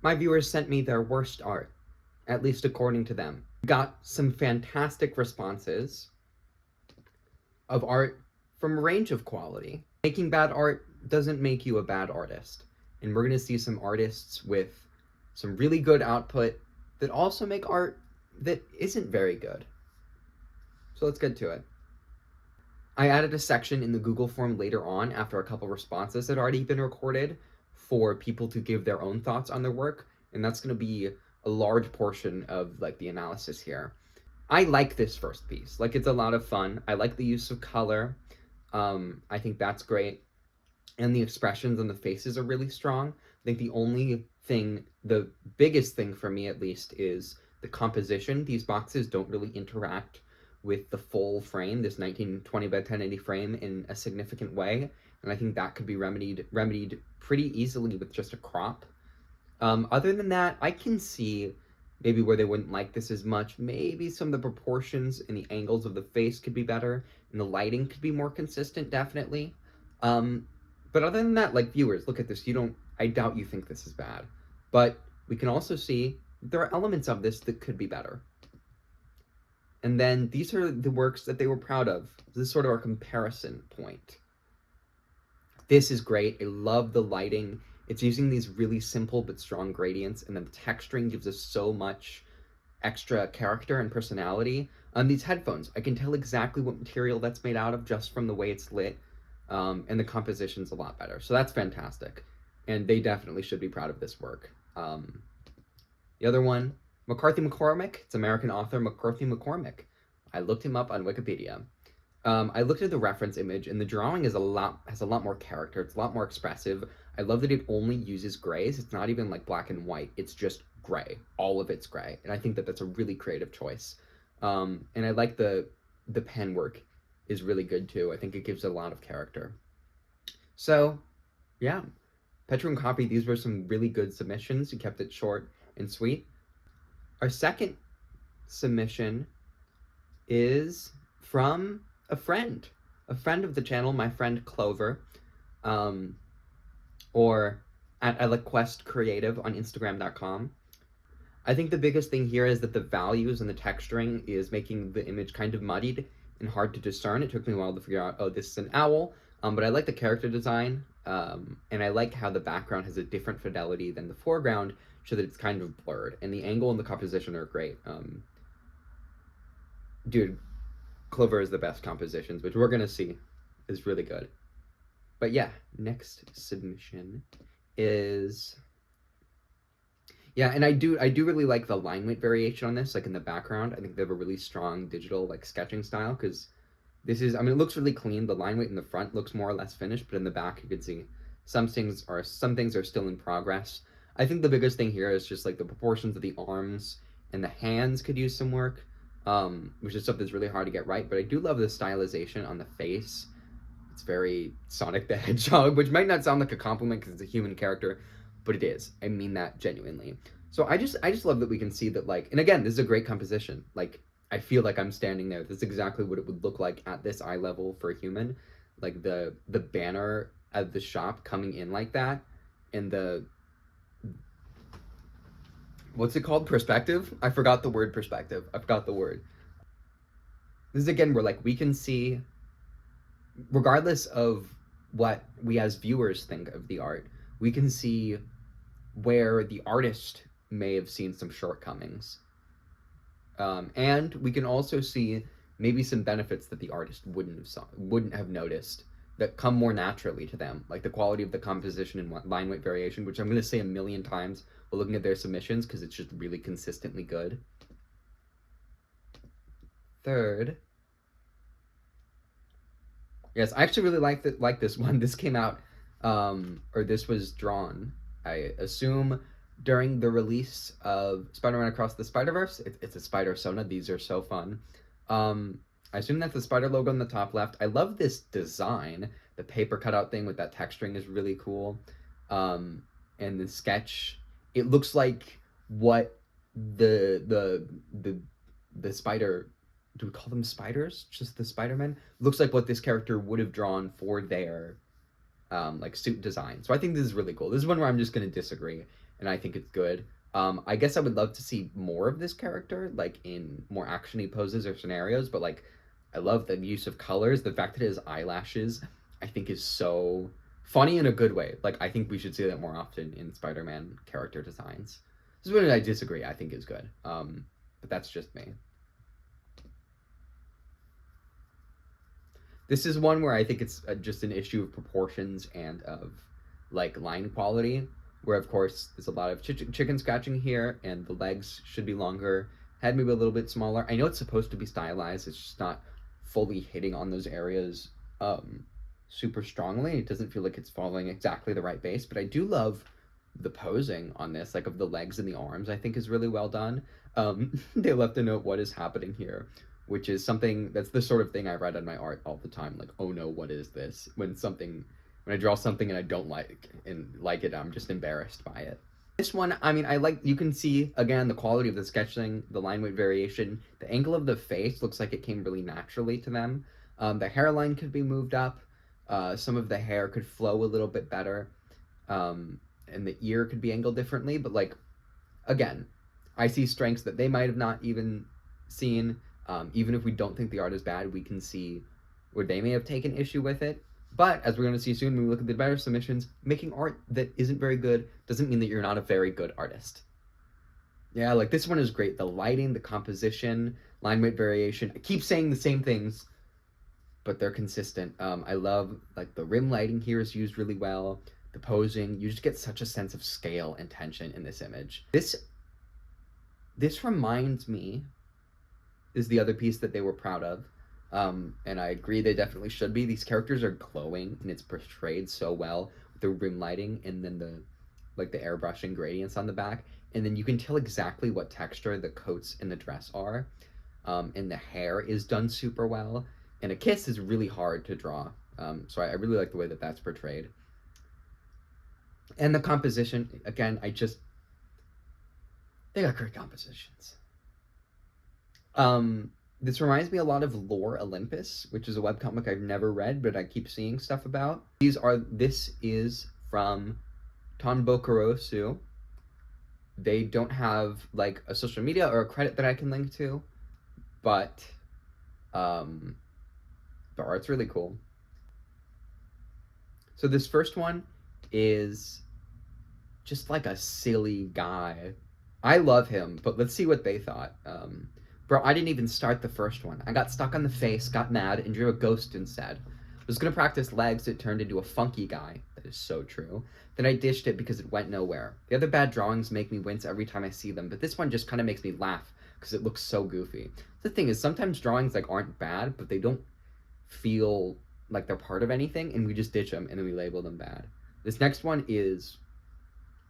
My viewers sent me their worst art, at least according to them. Got some fantastic responses of art from a range of quality. Making bad art doesn't make you a bad artist. And we're going to see some artists with some really good output that also make art that isn't very good. So let's get to it. I added a section in the Google form later on after a couple responses had already been recorded for people to give their own thoughts on their work, and that's going to be a large portion of like the analysis here. I like this first piece. Like, it's a lot of fun. I like the use of color. I think that's great. And the expressions on the faces are really strong. I think the only thing, the biggest thing for me at least, is the composition. These boxes don't really interact with the full frame, this 1920 by 1080 frame, in a significant way. And I think that could be remedied pretty easily with just a crop. Other than that, I can see maybe where they wouldn't like this as much. Maybe some of the proportions and the angles of the face could be better, and the lighting could be more consistent, definitely. But other than that, like, viewers, look at this. I doubt you think this is bad. But we can also see there are elements of this that could be better. And then these are the works that they were proud of. This is sort of our comparison point. This is great. I love the lighting. It's using these really simple but strong gradients, and then the texturing gives us so much extra character and personality. On these headphones, I can tell exactly what material that's made out of just from the way it's lit, and the composition's a lot better. So that's fantastic, and they definitely should be proud of this work. The other one, McCarthy McCormick. It's American author McCarthy McCormick. I looked him up on Wikipedia. I looked at the reference image, and the drawing has a lot more character. It's a lot more expressive. I love that it only uses grays. It's not even like black and white. It's just gray. All of it's gray, and I think that that's a really creative choice. And I like the pen work is really good too. I think it gives a lot of character. So, yeah, Petro and Copy. These were some really good submissions. You kept it short and sweet. Our second submission is from a friend of the channel, my friend Clover, or at EleQuest Creative on Instagram.com. I think the biggest thing here is that the values and the texturing is making the image kind of muddied and hard to discern. It took me a while to figure out, oh, this is an owl, but I like the character design, and I like how the background has a different fidelity than the foreground, so that it's kind of blurred, and the angle and the composition are great. Dude, Clover is the best compositions, which we're gonna see is really good. But yeah, next submission is, yeah, and I do really like the line weight variation on this, like in the background. I think they have a really strong digital like sketching style, because this is, I mean, it looks really clean. The line weight in the front looks more or less finished, but in the back you can see some things are still in progress. I think the biggest thing here is just like the proportions of the arms and the hands could use some work, which is stuff that's really hard to get right. But I do love the stylization on the face. It's very Sonic the Hedgehog, which might not sound like a compliment because it's a human character, but it is. I mean that genuinely. So I just love that we can see that, like, and again, this is a great composition. Like, I feel like I'm standing there. This is exactly what it would look like at this eye level for a human. Like the banner of the shop coming in like that, and the, what's it called? Perspective? I forgot the word perspective. I forgot the word. This is again where, like, we can see, regardless of what we as viewers think of the art, we can see where the artist may have seen some shortcomings. And we can also see maybe some benefits that the artist wouldn't have noticed that come more naturally to them, like the quality of the composition and line weight variation, which I'm going to say a million times while looking at their submissions, because it's just really consistently good. Third, yes, I actually really like this one. This came out, or this was drawn, I assume, during the release of Spider-Man Across the Spider-Verse. It's a Spider-Sona. These are so fun. I assume that's the spider logo on the top left. I love this design. The paper cutout thing with that texturing is really cool. And the sketch, it looks like what the spider, do we call them spiders? Just the Spider-Man? Looks like what this character would have drawn for their like suit design. So I think this is really cool. This is one where I'm just going to disagree. and I think it's good. I guess I would love to see more of this character, like in more actiony poses or scenarios, but like I love the use of colors. The fact that his eyelashes, I think, is so funny in a good way. Like I think we should see that more often in Spider-Man character designs. This is when I disagree. I think is good, but that's just me. This is one where I think it's just an issue of proportions and of like line quality. Where of course there's a lot of chicken scratching here, and the legs should be longer, head maybe a little bit smaller. I know it's supposed to be stylized. It's just not fully hitting on those areas super strongly. It doesn't feel like it's following exactly the right base, but I do love the posing on this, like of the legs and the arms. I think is really well done. They left a note, "What is happening here?" Which is something that's the sort of thing I write on my art all the time. Like, oh no, what is this? When I draw something and I don't like it, I'm just embarrassed by it. This one, I mean, you can see again the quality of the sketching, the line weight variation, the angle of the face looks like it came really naturally to them. The hairline could be moved up. Some of the hair could flow a little bit better, and the ear could be angled differently. But like, again, I see strengths that they might have not even seen. Even if we don't think the art is bad, we can see where they may have taken issue with it. But as we're going to see soon when we look at the better submissions, making art that isn't very good doesn't mean that you're not a very good artist. Yeah, like this one is great. The lighting, the composition, line weight variation. I keep saying the same things, but they're consistent. I love like the rim lighting here is used really well. The posing, you just get such a sense of scale and tension in this image. This reminds me, is the other piece that they were proud of. And I agree they definitely should be. These characters are glowing and it's portrayed so well with the rim lighting and then the airbrushing gradients on the back. And then you can tell exactly what texture the coats and the dress are. And the hair is done super well. And a kiss is really hard to draw. So I really like the way that that's portrayed. And the composition, again, they got great compositions. This reminds me a lot of Lore Olympus, which is a webcomic I've never read, but I keep seeing stuff about. This is from Tonbokurosu. They don't have like a social media or a credit that I can link to, but the art's really cool. So this first one is just like a silly guy. I love him, but let's see what they thought. Bro, I didn't even start the first one. I got stuck on the face, got mad, and drew a ghost instead. I was gonna practice legs, it turned into a funky guy. That is so true. Then I ditched it because it went nowhere. The other bad drawings make me wince every time I see them, but this one just kind of makes me laugh because it looks so goofy. The thing is, sometimes drawings like aren't bad, but they don't feel like they're part of anything, and we just ditch them, and then we label them bad. This next one is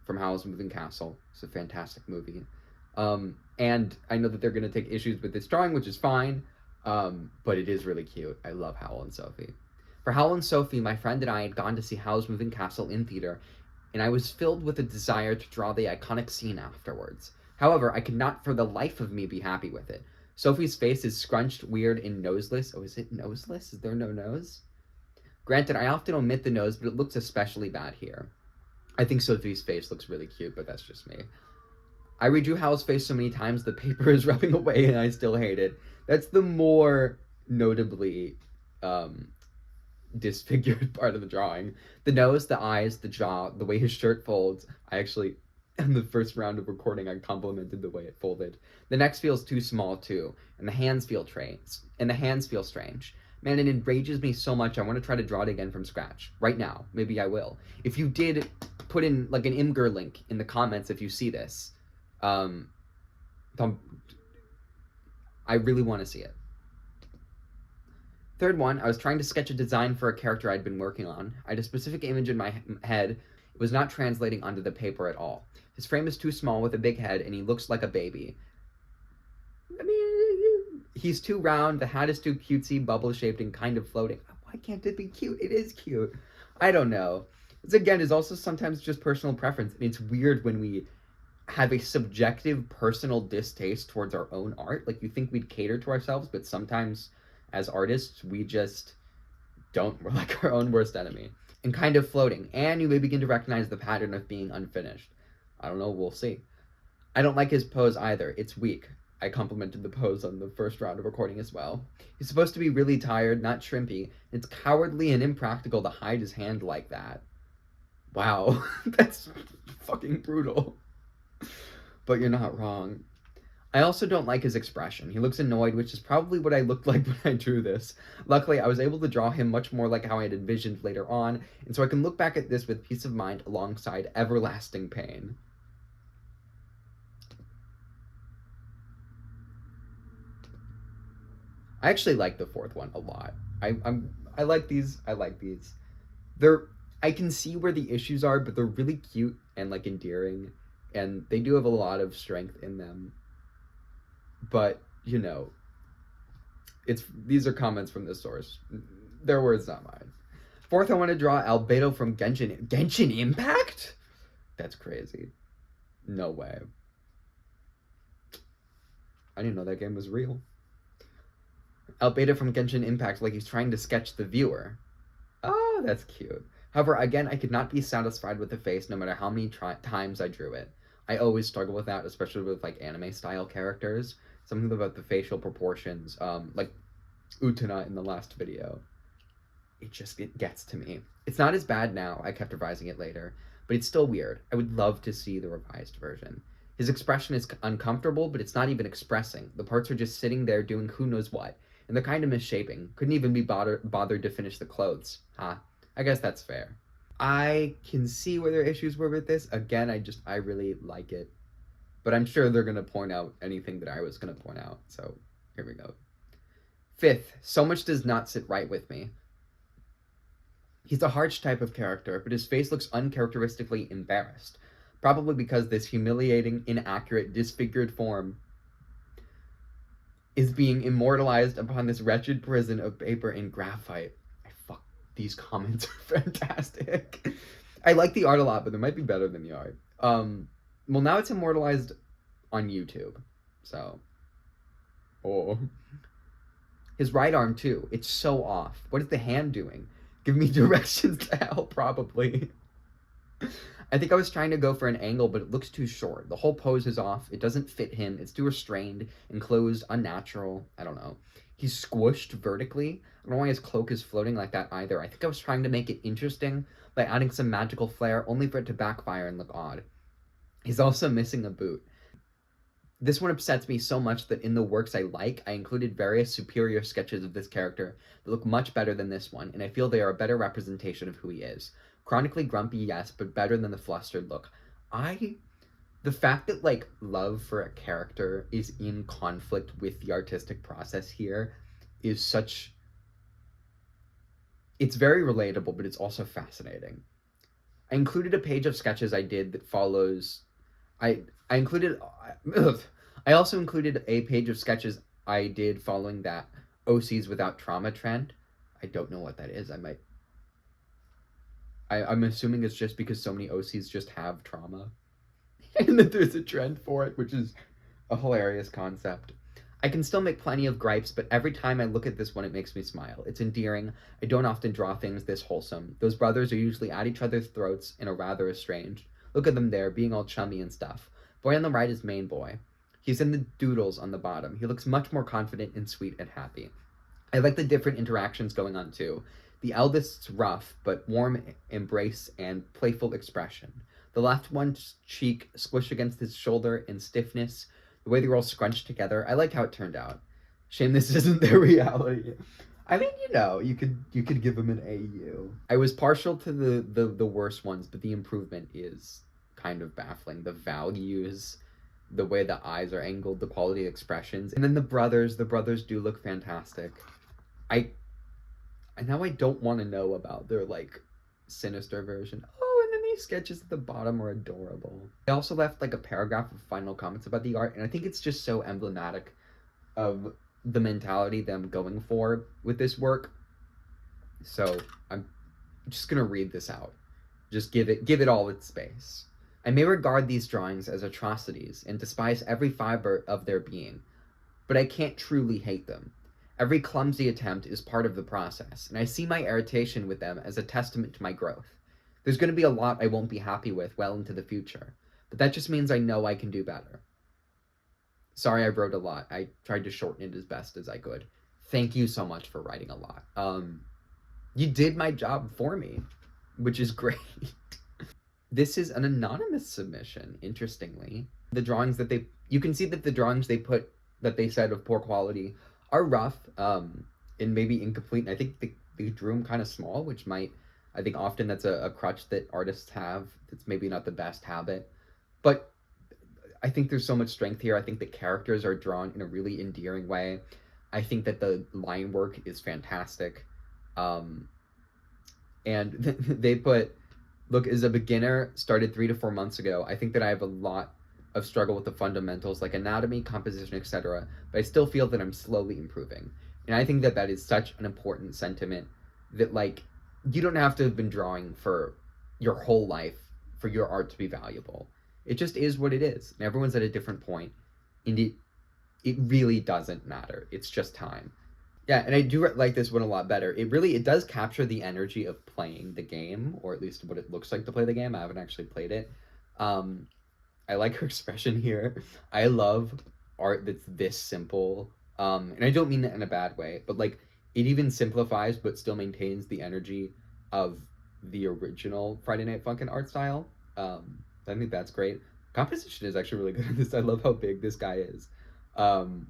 from Howl's Moving Castle. It's a fantastic movie. And I know that they're going to take issues with this drawing, which is fine, but it is really cute. I love Howl and Sophie. For Howl and Sophie, my friend and I had gone to see Howl's Moving Castle in theater, and I was filled with a desire to draw the iconic scene afterwards. However, I could not for the life of me be happy with it. Sophie's face is scrunched, weird, and noseless. Oh, is it noseless? Is there no nose? Granted, I often omit the nose, but it looks especially bad here. I think Sophie's face looks really cute, but that's just me. I redrew Howl's face so many times the paper is rubbing away and I still hate it. That's the more notably disfigured part of the drawing. The nose, the eyes, the jaw, the way his shirt folds. I actually, in the first round of recording, I complimented the way it folded. The neck feels too small too, and the hands feel strange. Man, it enrages me so much. I want to try to draw it again from scratch right now. Maybe I will. If you did, put in like an Imgur link in the comments if you see this. I really want to see it. Third one, I was trying to sketch a design for a character I'd been working on. I had a specific image in my head. It was not translating onto the paper at all. His frame is too small with a big head, and he looks like a baby. I mean, he's too round, the hat is too cutesy, bubble-shaped, and kind of floating. Why can't it be cute? It is cute. I don't know. This, again, is also sometimes just personal preference, and it's weird when we have a subjective personal distaste towards our own art. Like, you think we'd cater to ourselves, but sometimes as artists we just don't. We're like our own worst enemy. And kind of floating, and you may begin to recognize the pattern of being unfinished. I don't know, we'll see. I don't like his pose either. It's weak. I complimented the pose on the first round of recording as well. He's supposed to be really tired, not shrimpy. It's cowardly and impractical to hide his hand like that. Wow, that's fucking brutal. But you're not wrong. I also don't like his expression. He looks annoyed, which is probably what I looked like when I drew this. Luckily, I was able to draw him much more like how I had envisioned later on, and so I can look back at this with peace of mind alongside everlasting pain. I actually like the fourth one a lot. I like these. I like these. They're I can see where the issues are, but they're really cute and like endearing, and they do have a lot of strength in them. But you know, these are comments from the source. Their words, not mine. Fourth, I want to draw Albedo from Genshin Impact? That's crazy. No way. I didn't know that game was real. Albedo from Genshin Impact, like he's trying to sketch the viewer. Oh, that's cute. However, again, I could not be satisfied with the face no matter how many times I drew it. I always struggle with that, especially with like anime style characters. Something about the facial proportions, like Utena in the last video. It gets to me. It's not as bad now. I kept revising it later, but it's still weird. I would love to see the revised version. His expression is uncomfortable, but it's not even expressing. The parts are just sitting there doing who knows what, and they're kind of misshaping. Couldn't even be bothered to finish the clothes. I guess that's fair. I can see where their issues were with this. Again, I really like it. But I'm sure they're going to point out anything that I was going to point out. So here we go. Fifth, so much does not sit right with me. He's a harsh type of character, but his face looks uncharacteristically embarrassed. Probably because this humiliating, inaccurate, disfigured form is being immortalized upon this wretched prison of paper and graphite. These comments are fantastic. I like the art a lot, but it might be better than the art. Well, now it's immortalized on YouTube. So. Oh. His right arm, too. It's so off. What is the hand doing? Give me directions to help, probably. I think I was trying to go for an angle, but it looks too short. The whole pose is off. It doesn't fit him. It's too restrained, enclosed, unnatural. I don't know. He's squished vertically. I don't know why his cloak is floating like that either. I think I was trying to make it interesting by adding some magical flair, only for it to backfire and look odd. He's also missing a boot. This one upsets me so much that in the works I like, I included various superior sketches of this character that look much better than this one, and I feel they are a better representation of who he is. Chronically grumpy, yes, but better than the flustered look. The fact that, like, love for a character is in conflict with the artistic process here is such... It's very relatable, but it's also fascinating. I included a page of sketches I did that follows... I also included a page of sketches I did following that OCs without trauma trend. I don't know what that is. I'm assuming it's just because so many OCs just have trauma. And that there's a trend for it, which is a hilarious concept. I can still make plenty of gripes, but every time I look at this one, it makes me smile. It's endearing. I don't often draw things this wholesome. Those brothers are usually at each other's throats and are rather estranged. Look at them there, being all chummy and stuff. Boy on the right is main boy. He's in the doodles on the bottom. He looks much more confident and sweet and happy. I like the different interactions going on too. The eldest's rough, but warm embrace and playful expression. The left one's cheek squished against his shoulder in stiffness. The way they were all scrunched together. I like how it turned out. Shame this isn't their reality. I mean, you could give them an AU. I was partial to the worst ones, but the improvement is kind of baffling. The values, the way the eyes are angled, the quality of expressions. And then the brothers do look fantastic. Now I don't want to know about their, like, sinister version. Oh, and then these sketches at the bottom are adorable. I also left, like, a paragraph of final comments about the art, and I think it's just so emblematic of the mentality that I'm going for with this work. So I'm just gonna read this out. Just give it all its space. I may regard these drawings as atrocities and despise every fiber of their being, but I can't truly hate them. Every clumsy attempt is part of the process, and I see my irritation with them as a testament to my growth. There's going to be a lot I won't be happy with well into the future, but that just means I know I can do better. Sorry I wrote a lot. I tried to shorten it as best as I could. Thank you so much for writing a lot. You did my job for me, which is great. This is an anonymous submission, interestingly. The drawings that you can see that the drawings that they said of poor quality are rough, and maybe incomplete. And I think they drew them kind of small, which I think often that's a crutch that artists have. It's maybe not the best habit. But I think there's so much strength here. I think the characters are drawn in a really endearing way. I think that the line work is fantastic. Um, and they put, look, as a beginner, started 3 to 4 months ago. I think that I have a lot of struggle with the fundamentals like anatomy, composition, etc. But I still feel that I'm slowly improving. And I think that that is such an important sentiment that, like, you don't have to have been drawing for your whole life for your art to be valuable. It just is what it is. And everyone's at a different point. And it really doesn't matter. It's just time. Yeah, and I do like this one a lot better. It does capture the energy of playing the game, or at least what it looks like to play the game. I haven't actually played it. Um, I like her expression here. I love art that's this simple. And I don't mean that in a bad way, but like it even simplifies but still maintains the energy of the original Friday Night Funkin' art style. I think that's great. Composition is actually really good in this. I love how big this guy is. Um,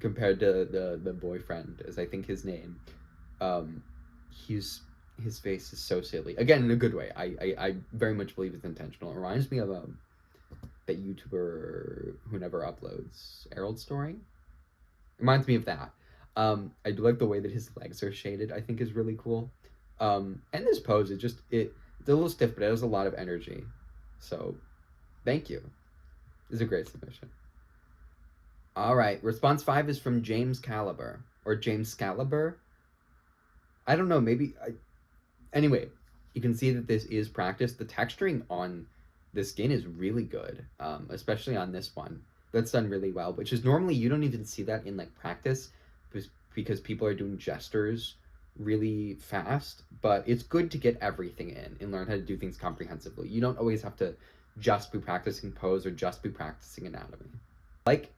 Compared to the boyfriend, as I think his name. Um, his face is so silly. Again, in a good way. I very much believe it's intentional. It reminds me of that YouTuber who never uploads, Errol Story. Reminds me of that. I do like the way that his legs are shaded. I think is really cool. And this pose, it's a little stiff, but it has a lot of energy. So, thank you. It's a great submission. All right, response 5 is from James Caliber or James Scalibur. I don't know, anyway, you can see that this is practice. The texturing on the skin is really good, especially on this one. That's done really well, which is normally you don't even see that in like practice because people are doing gestures really fast, but it's good to get everything in and learn how to do things comprehensively. You don't always have to just be practicing pose or just be practicing anatomy. Like,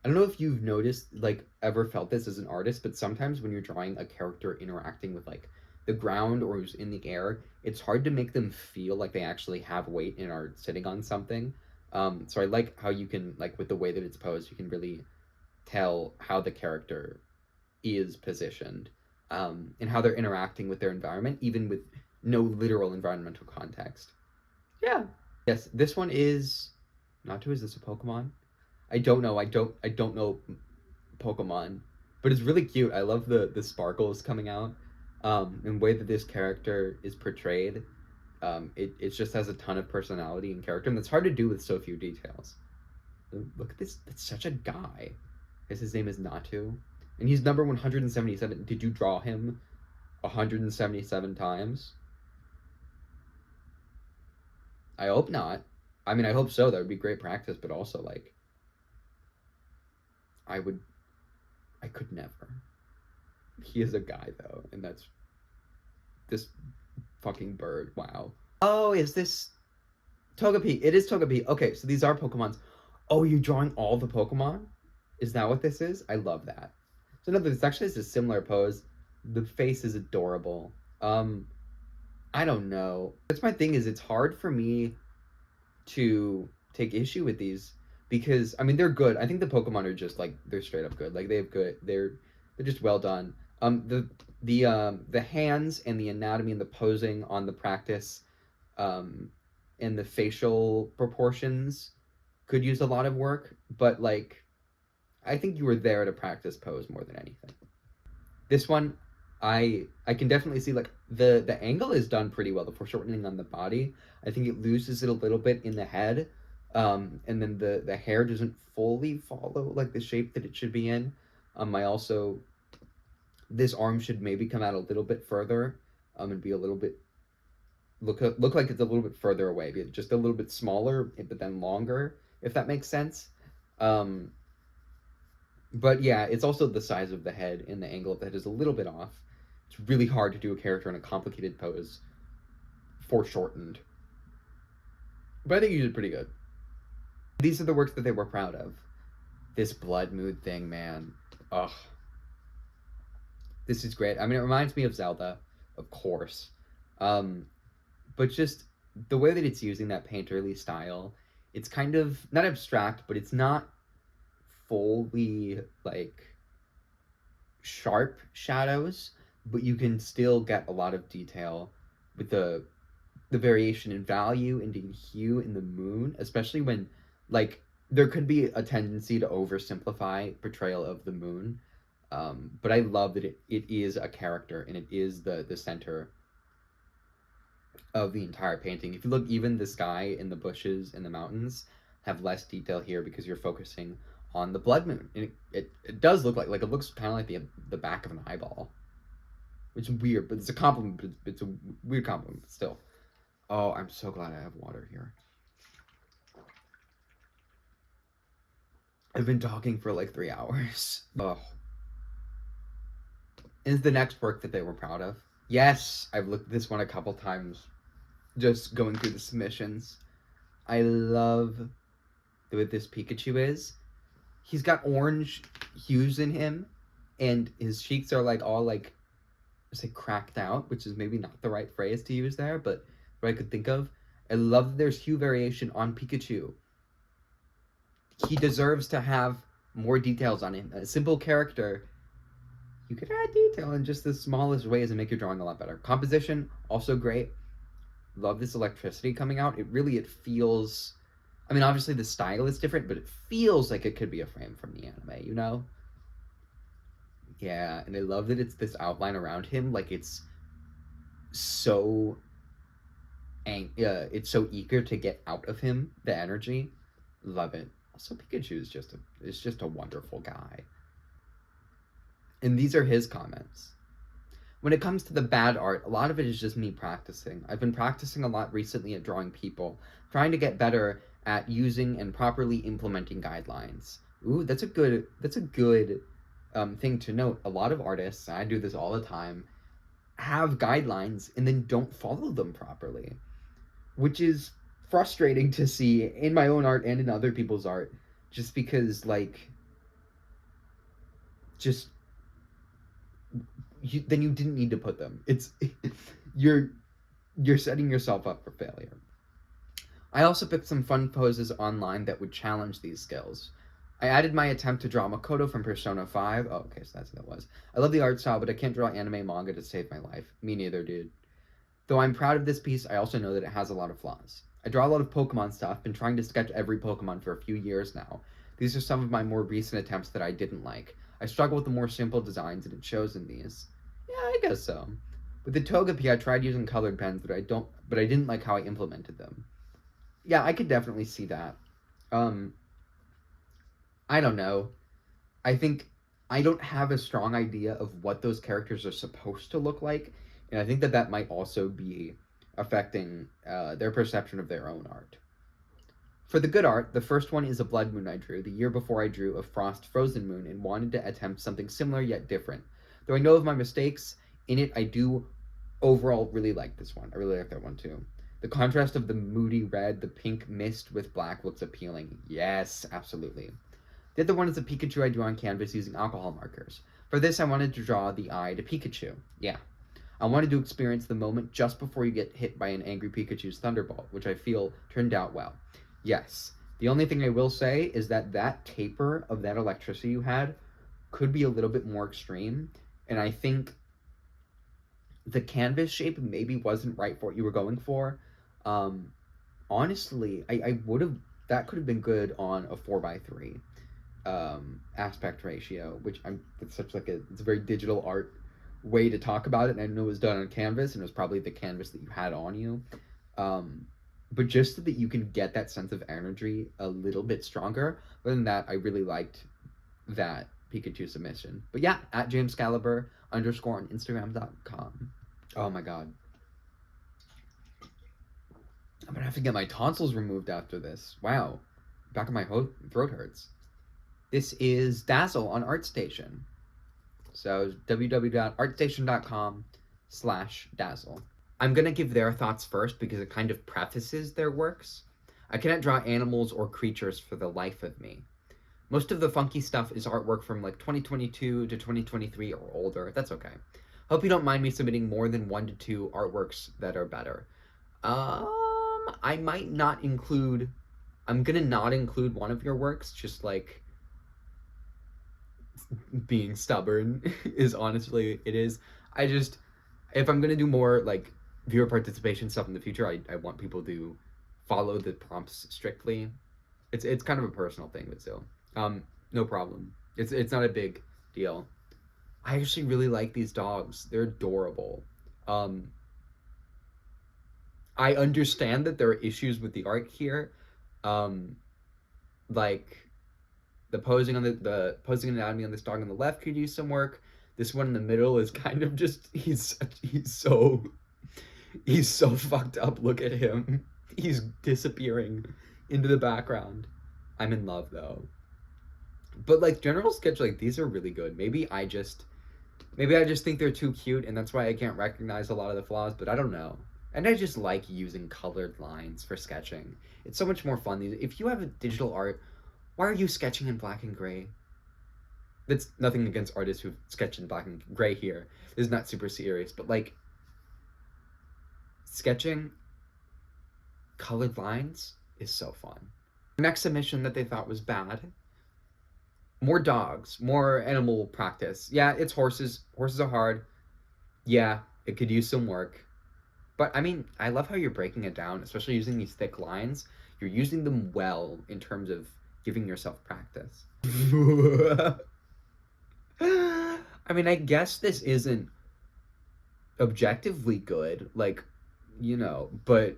I don't know if you've noticed, like, ever felt this as an artist, but sometimes when you're drawing a character interacting with, like, the ground or who's in the air, it's hard to make them feel like they actually have weight and are sitting on something. So I like how you can, like, with the way that it's posed, you can really tell how the character is positioned, and how they're interacting with their environment, even with no literal environmental context. Yeah. Yes, this one is... Natu, is this a Pokemon? I don't know. I don't know Pokemon, but it's really cute. I love the sparkles coming out, and the way that this character is portrayed. It just has a ton of personality and character, and that's hard to do with so few details. Look at this. It's such a guy. I guess his name is Natu, and he's number 177. Did you draw him 177 times? I hope not. I mean, I hope so. That would be great practice, but also, like, I could never. He is a guy, though, and that's this fucking bird. Wow. Oh, is this Togepi? It is Togepi. Okay, so these are Pokemons. Oh, you're drawing all the Pokemon? Is that what this is? I love that. So no, this actually is a similar pose. The face is adorable. I don't know. That's my thing, is it's hard for me to take issue with these because I mean they're good. I think the Pokemon are just like they're straight up good. Like they're just well done. The hands and the anatomy and the posing on the practice, and the facial proportions could use a lot of work, but like I think you were there to practice pose more than anything. This one, I can definitely see like the angle is done pretty well. The foreshortening on the body, I think it loses it a little bit in the head, and then the hair doesn't fully follow like the shape that it should be in. I also this arm should maybe come out a little bit further, and be a little bit look like it's a little bit further away, be just a little bit smaller, but then longer, if that makes sense. But yeah, it's also the size of the head and the angle of the head is a little bit off. It's really hard to do a character in a complicated pose foreshortened. But I think you did pretty good. These are the works that they were proud of. This blood mood thing, man. Ugh. This is great. I mean, it reminds me of Zelda, of course. But just the way that it's using that painterly style, it's kind of not abstract, but it's not fully like sharp shadows, but you can still get a lot of detail with the variation in value and in hue in the moon, especially when like there could be a tendency to oversimplify portrayal of the moon. But I love that it is a character and it is the center of the entire painting. If you look, even the sky and the bushes and the mountains have less detail here because you're focusing on the blood moon. And it does look like it looks kind of like the back of an eyeball, which is weird, but it's a compliment. But it's a weird compliment still. Oh, I'm so glad I have water here. I've been talking for like 3 hours. Oh. Is the next work that they were proud of? Yes, I've looked at this one a couple times, just going through the submissions. I love the way this Pikachu is. He's got orange hues in him, and his cheeks are like all like, say, cracked out, which is maybe not the right phrase to use there, but what I could think of. I love that there's hue variation on Pikachu. He deserves to have more details on him. A simple character, you could add detail in just the smallest ways and make your drawing a lot better. Composition, also great. Love this electricity coming out. It feels, I mean, obviously the style is different, but it feels like it could be a frame from the anime, you know? Yeah, and I love that it's this outline around him, like it's so it's so eager to get out of him, the energy. Love it. Also, Pikachu is just a wonderful guy. And these are his comments. When it comes to the bad art, a lot of it is just me practicing. I've been practicing a lot recently at drawing people, trying to get better at using and properly implementing guidelines. Ooh, that's a good thing to note. A lot of artists, and I do this all the time, have guidelines and then don't follow them properly, which is frustrating to see in my own art and in other people's art, just because like then you didn't need to put them. It's you're setting yourself up for failure. I also picked some fun poses online that would challenge these skills. I added my attempt to draw Makoto from Persona 5. Oh, okay, so that's what that was. I love the art style, but I can't draw anime manga to save my life. Me neither, dude. Though I'm proud of this piece, I also know that it has a lot of flaws. I draw a lot of Pokemon stuff, been trying to sketch every Pokemon for a few years now. These are some of my more recent attempts that I didn't like. I struggle with the more simple designs, and it shows in these. Yeah, I guess so. With the Togepi, I tried using colored pens, but I didn't like how I implemented them. Yeah, I could definitely see that. I don't know. I think I don't have a strong idea of what those characters are supposed to look like, and I think that might also be affecting their perception of their own art. For the good art, the first one is a blood moon I drew the year before I drew a frost frozen moon and wanted to attempt something similar yet different. Though I know of my mistakes in it, I do overall really like this one. I really like that one too. The contrast of the moody red, the pink mist with black looks appealing. Yes, absolutely. The other one is a Pikachu I drew on canvas using alcohol markers. For this, I wanted to draw the eye to Pikachu. Yeah. I wanted to experience the moment just before you get hit by an angry Pikachu's Thunderbolt, which I feel turned out well. Yes. The only thing I will say is that taper of that electricity you had could be a little bit more extreme, and I think the canvas shape maybe wasn't right for what you were going for. Honestly, that could have been good on a 4:3 aspect ratio, which it's a very digital art way to talk about it, and I know it was done on canvas, and it was probably the canvas that you had on you. But just so that you can get that sense of energy a little bit stronger. Other than that, I really liked that Pikachu submission. But yeah, at JamesCaliber_ on Instagram.com. Oh my god. I'm gonna have to get my tonsils removed after this. Wow. Back of my throat hurts. This is Dazzle on ArtStation. So www.artstation.com/Dazzle. I'm going to give their thoughts first because it kind of prefaces their works. I cannot draw animals or creatures for the life of me. Most of the funky stuff is artwork from like 2022 to 2023 or older. That's okay. Hope you don't mind me submitting more than 1 to 2 artworks that are better. I might not include. I'm gonna not include one of your works, just like being stubborn is honestly it is. I just, if I'm gonna do more like viewer participation stuff in the future, I want people to follow the prompts strictly. It's kind of a personal thing, but still, no problem. It's not a big deal. I actually really like these dogs. They're adorable. Um, I understand that there are issues with the art here, um, like the posing on the posing anatomy on this dog on the left could use some work. This one in the middle is kind of just he's so fucked up. Look at him. He's disappearing into the background. I'm in love though. But like general sketch, like these are really good. Maybe I just think they're too cute and that's why I can't recognize a lot of the flaws, but I don't know. And I just like using colored lines for sketching. It's so much more fun. If you have a digital art, why are you sketching in black and gray? That's nothing against artists who sketch in black and gray here. This is not super serious, but like sketching colored lines is so fun. Next submission that they thought was bad. More dogs, more animal practice. Yeah, it's horses. Horses are hard. Yeah, it could use some work. But I mean, I love how you're breaking it down, especially using these thick lines. You're using them well in terms of giving yourself practice. I mean, I guess this isn't objectively good, like, but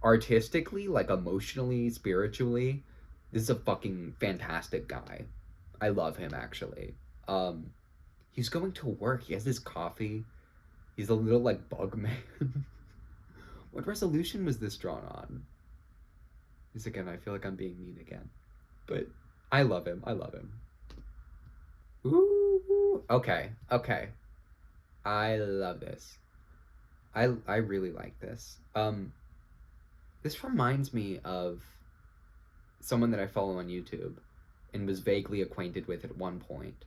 artistically, like emotionally, spiritually, this is a fucking fantastic guy. I love him actually. Um, he's going to work. He has his coffee. He's a little like bug man. What resolution was this drawn on? This again, I feel like I'm being mean again. But I love him. I love him. Ooh. Okay. Okay. I love this. I really like this. This reminds me of someone that I follow on YouTube and was vaguely acquainted with at one point.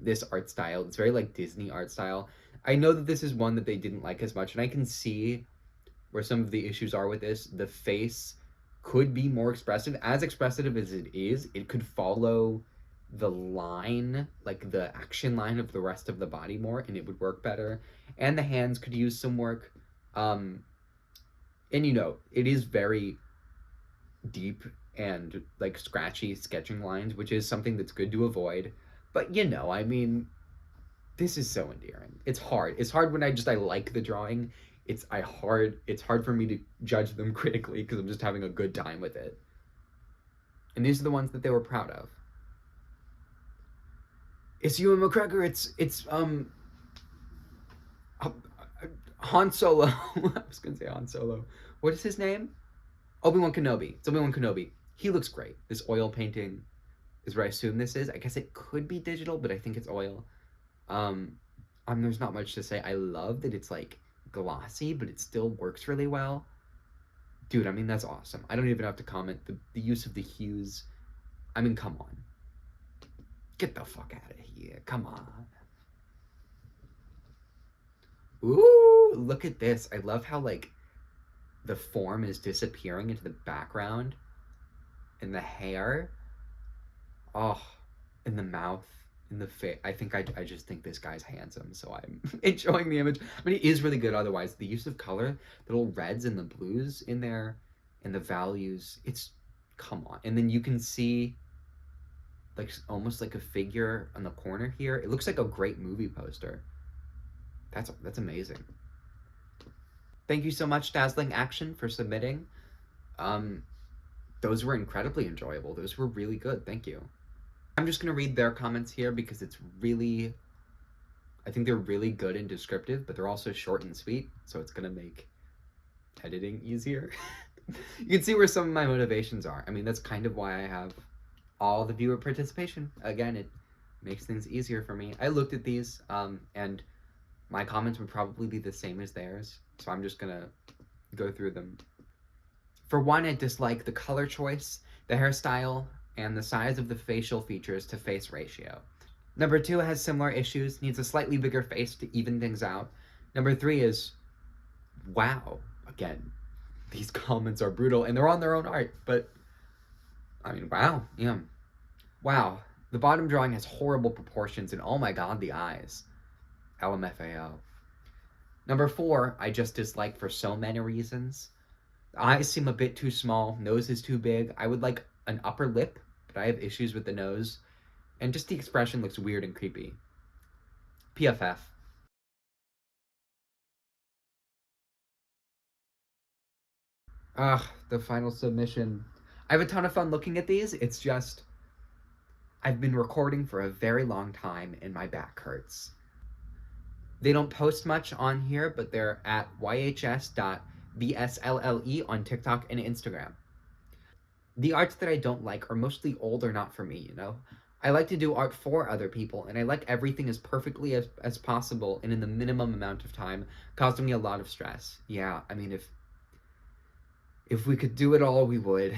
This art style, it's very like Disney art style. I know that this is one that they didn't like as much, and I can see where some of the issues are with this. The face could be more expressive. As expressive as it is, it could follow the line, like the action line of the rest of the body more, and it would work better. And the hands could use some work. And it is very deep and like scratchy sketching lines, which is something that's good to avoid. But I mean, this is so endearing. It's hard. It's hard when I like the drawing. It's hard for me to judge them critically because I'm just having a good time with it. And these are the ones that they were proud of. It's Ewan McGregor. It's Han Solo. I was gonna say Han Solo. What is his name? Obi-Wan Kenobi. It's Obi-Wan Kenobi. He looks great. This oil painting is what I assume this is. I guess it could be digital, but I think it's oil. There's not much to say. I love that it's like glossy, but it still works really well. Dude, I mean, that's awesome. I don't even have to comment. The use of the hues. I mean, come on. Get the fuck out of here. Come on. Ooh, look at this. I love how, like, the form is disappearing into the background. And the hair. Oh, in the mouth. In the face. I think I just think this guy's handsome, so I'm enjoying the image. I mean, it is really good otherwise. The use of color, the little reds and the blues in there, and the values, come on. And then you can see, like, almost like a figure on the corner here. It looks like a great movie poster. That's amazing. Thank you so much, Dazzling Action, for submitting. Those were incredibly enjoyable. Those were really good. Thank you. I'm just going to read their comments here because I think they're really good and descriptive, but they're also short and sweet, so it's going to make editing easier. You can see where some of my motivations are. I mean, that's kind of why I have all the viewer participation. Again, it makes things easier for me. I looked at these, and my comments would probably be the same as theirs, so I'm just going to go through them. For one, I dislike the color choice, the hairstyle, and the size of the facial features to face ratio. Number two has similar issues, needs a slightly bigger face to even things out. Number three is, wow, again, these comments are brutal and they're on their own art, but I mean, wow, yeah. Wow, the bottom drawing has horrible proportions and oh my god, the eyes. LMFAO. Number four, I just dislike for so many reasons. The eyes seem a bit too small, nose is too big. I would like an upper lip, but I have issues with the nose. And just the expression looks weird and creepy. PFF. The final submission. I have a ton of fun looking at these. It's just, I've been recording for a very long time and my back hurts. They don't post much on here, but they're at yhs.bslle on TikTok and Instagram. The arts that I don't like are mostly old or not for me, you know? I like to do art for other people, and I like everything as perfectly as possible and in the minimum amount of time, causing me a lot of stress. Yeah, I mean, if we could do it all, we would.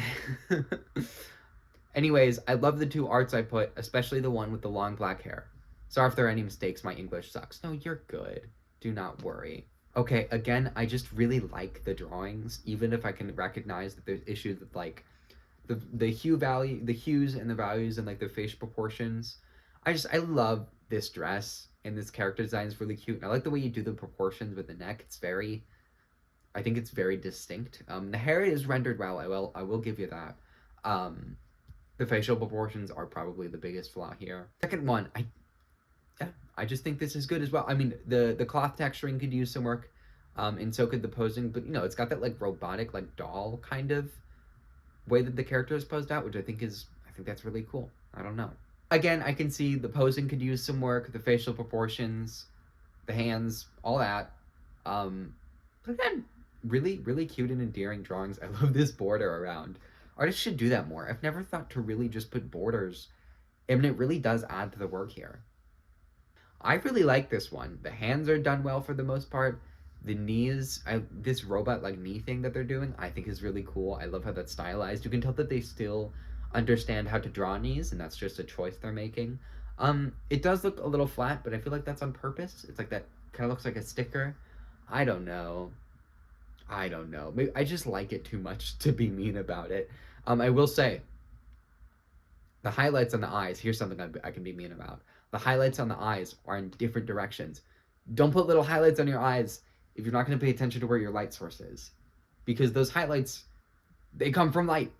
Anyways, I love the two arts I put, especially the one with the long black hair. Sorry if there are any mistakes, my English sucks. No, you're good. Do not worry. Okay, again, I just really like the drawings, even if I can recognize that there's issues with, like, the hues and the values and, like, the facial proportions. I love this dress, and this character design is really cute. And I like the way you do the proportions with the neck. I think it's very distinct. The hair is rendered well, I will give you that. The facial proportions are probably the biggest flaw here. Second one, I just think this is good as well. I mean, the cloth texturing could use some work, and so could the posing, but you know, it's got that like robotic, like doll kind of way that the character is posed out, which I think that's really cool. I don't know. Again, I can see the posing could use some work, the facial proportions, the hands, all that. But again, really, really cute and endearing drawings. I love this border around. Artists should do that more. I've never thought to really just put borders, and it really does add to the work here. I really like this one. The hands are done well for the most part. The knees, this robot like knee thing that they're doing, I think is really cool. I love how that's stylized. You can tell that they still understand how to draw knees, and that's just a choice they're making. It does look a little flat, but I feel like that's on purpose. It's like that kind of looks like a sticker. I don't know. I don't know. Maybe I just like it too much to be mean about it. I will say, the highlights on the eyes, here's something I can be mean about. The highlights on the eyes are in different directions. Don't put little highlights on your eyes if you're not going to pay attention to where your light source is. Because those highlights, they come from light.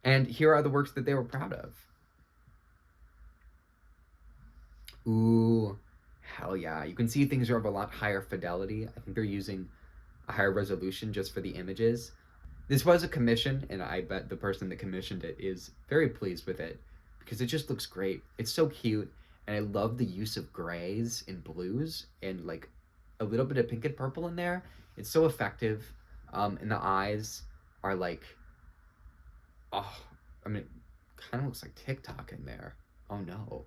And here are the works that they were proud of. Ooh, hell yeah. You can see things are of a lot higher fidelity. I think they're using a higher resolution just for the images. This was a commission, and I bet the person that commissioned it is very pleased with it because it just looks great. It's so cute, and I love the use of grays and blues and like a little bit of pink and purple in there. It's so effective, and the eyes are like, oh, I mean, it kind of looks like TikTok in there. Oh no,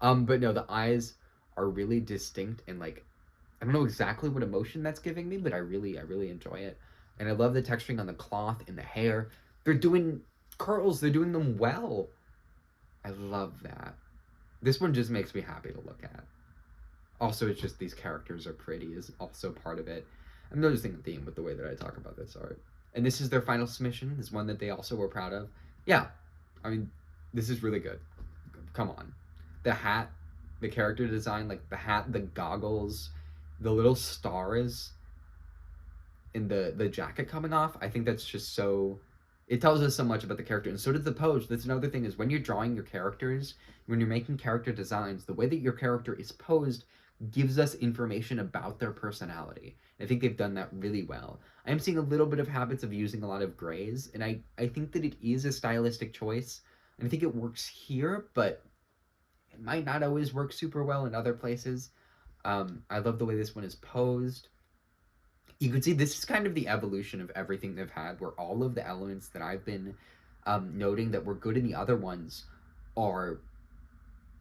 but no, the eyes are really distinct and like I don't know exactly what emotion that's giving me, but I really enjoy it. And I love the texturing on the cloth and the hair. They're doing curls, they're doing them well. I love that. This one just makes me happy to look at. Also, it's just these characters are pretty is also part of it. I'm noticing a theme with the way that I talk about this art. And this is their final submission. This is one that they also were proud of. Yeah, I mean, this is really good. Come on. The hat, the character design, like the hat, the goggles, the little stars in the jacket coming off, I think that's just so it tells us so much about the character. And so does the pose. That's another thing is when you're drawing your characters, when you're making character designs, the way that your character is posed gives us information about their personality. I think they've done that really well. I'm seeing a little bit of habits of using a lot of grays, and I think that it is a stylistic choice. And I think it works here, but it might not always work super well in other places. I love the way this one is posed. You can see this is kind of the evolution of everything they've had, where all of the elements that I've been noting that were good in the other ones are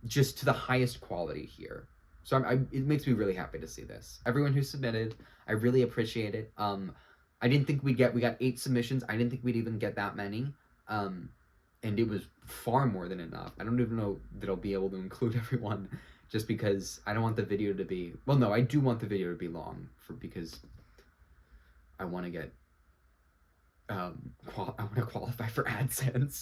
just to the highest quality here. So it makes me really happy to see this. Everyone who submitted, I really appreciate it. I I didn't think we got 8 submissions. I didn't think we'd even get that many. And it was far more than enough. I don't even know that I'll be able to include everyone, just because I don't want the video to be, well, no, I do want the video to be long, because I want to get I want to qualify for AdSense.